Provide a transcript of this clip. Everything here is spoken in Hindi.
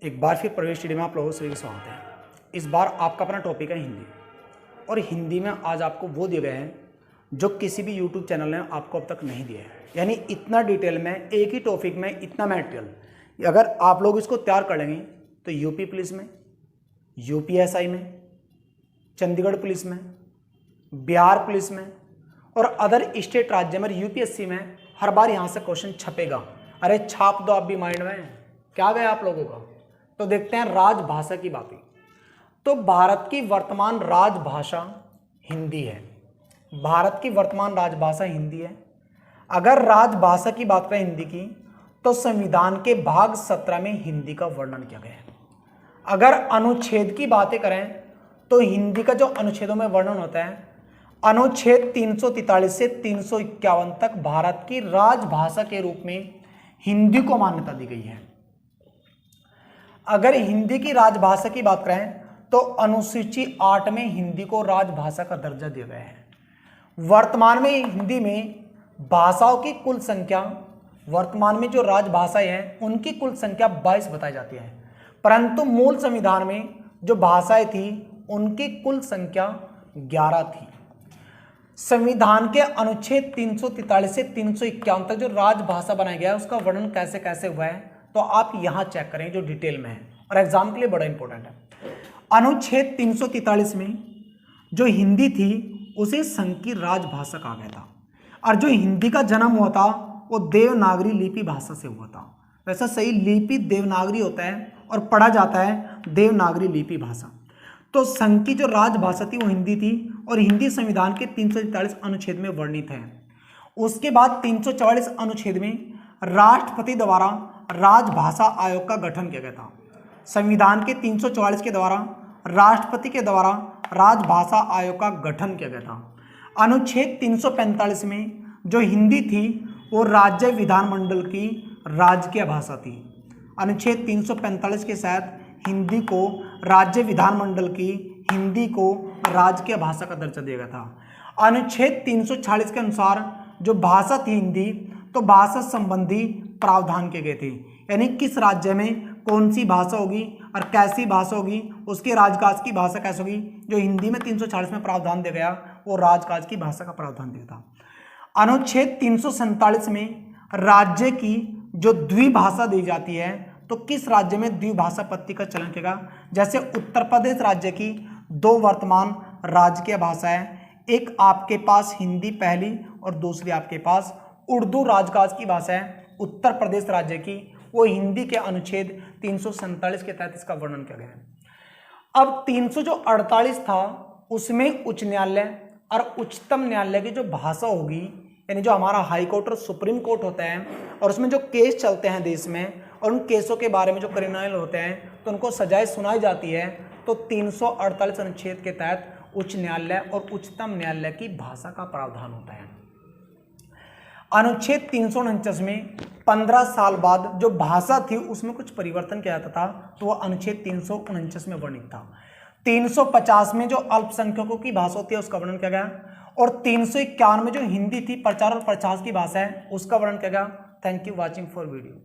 एक बार फिर प्रवेश स्टडी में आप लोगों सभी का स्वागत है। इस बार आपका अपना टॉपिक है हिंदी, और हिंदी में आज आपको वो दिए गए हैं जो किसी भी यूट्यूब चैनल ने आपको अब तक नहीं दिया है। यानी इतना डिटेल में एक ही टॉपिक में इतना मटेरियल अगर आप लोग इसको तैयार कर लेंगे तो यूपी पुलिस में, यूपीएसआई में, चंडीगढ़ पुलिस में, बिहार पुलिस में और अदर स्टेट राज्य में यूपीएससी में हर बार यहाँ से क्वेश्चन छपेगा। अरे छाप दो आप भी माइंड में, क्या गया आप लोगों का। तो देखते हैं राजभाषा की बातें। तो भारत की वर्तमान राजभाषा हिंदी है। भारत की वर्तमान राजभाषा हिंदी है। अगर राजभाषा की बात करें हिंदी की, तो संविधान के भाग 17 में हिंदी का वर्णन किया गया है। अगर अनुच्छेद की बातें करें तो हिंदी का जो अनुच्छेदों में वर्णन होता है, अनुच्छेद 343 से 351 तक भारत की राजभाषा के रूप में हिंदी को मान्यता दी गई है। अगर हिंदी की राजभाषा की बात करें तो अनुसूची 8 में हिंदी को राजभाषा का दर्जा दिया गया है। वर्तमान में हिंदी में भाषाओं की कुल संख्या, वर्तमान में जो राजभाषाएं हैं उनकी कुल संख्या 22 बताई जाती है, परंतु मूल संविधान में जो भाषाएं थी उनकी कुल संख्या 11 थी। संविधान के अनुच्छेद 343 से 351 तक जो राजभाषा बनाया गया है उसका वर्णन कैसे कैसे हुआ है तो आप यहां चेक करें जो डिटेल में है, और एग्जाम के लिए बड़ा इंपॉर्टेंट है। अनुच्छेद 343 में जो हिंदी थी उसे संघ की राजभाषा कहा गया था, और जो हिंदी का जन्म हुआ था वो देवनागरी लिपि भाषा से हुआ था। वैसा सही लिपि देवनागरी होता है और पढ़ा जाता है देवनागरी लिपि भाषा। तो संघ की जो राजभाषा थी वो हिंदी थी, और हिंदी संविधान के 343 अनुच्छेद में वर्णित है। उसके बाद 344 अनुच्छेद में राष्ट्रपति द्वारा राजभाषा आयोग का गठन किया गया था। संविधान के 344 के द्वारा राष्ट्रपति के द्वारा राजभाषा आयोग का गठन किया गया था। अनुच्छेद 345 में जो हिंदी थी वो राज्य विधानमंडल की राजकीय भाषा थी। अनुच्छेद 345 के साथ हिंदी को राज्य विधानमंडल की हिंदी को राजकीय भाषा का दर्जा दिया गया था। अनुच्छेद 346 के अनुसार जो भाषा थी हिंदी, तो भाषा संबंधी प्रावधान किए गए थे। यानी किस राज्य में कौन सी भाषा होगी और कैसी भाषा होगी, उसके राजकाज की भाषा कैसे होगी। जो हिंदी में 346 में प्रावधान दिया गया वो राजकाज की भाषा का प्रावधान दिया था। अनुच्छेद 347 में राज्य की जो द्विभाषा दी जाती है, तो किस राज्य में द्विभाषा पद्धति का चलन किया। जैसे उत्तर प्रदेश राज्य की 2 वर्तमान राजकीय भाषाएं, एक आपके पास हिंदी पहली और दूसरी आपके पास उर्दू राजकाज की भाषा है। उत्तर प्रदेश राज्य की वो हिंदी के अनुच्छेद 347 के तहत इसका वर्णन किया गया है। अब 348 था उसमें उच्च न्यायालय और उच्चतम न्यायालय की जो भाषा होगी, यानी जो हमारा हाई कोर्ट और सुप्रीम कोर्ट होता है, और उसमें जो केस चलते हैं देश में और उन केसों के बारे में जो क्रिमिनल होते हैं तो उनको सजाएं सुनाई जाती है, तो 348 अनुच्छेद के तहत उच्च न्यायालय और उच्चतम न्यायालय की भाषा का प्रावधान होता है। अनुच्छेद 349 में 15 साल बाद जो भाषा थी उसमें कुछ परिवर्तन किया जाता था, तो वह अनुच्छेद 349 में वर्णित था। 350 में जो अल्पसंख्यकों की भाषा होती है उसका वर्णन किया गया, और 351 में जो हिंदी थी प्रचार और प्रसार की भाषा है उसका वर्णन किया गया। Thank you watching for video.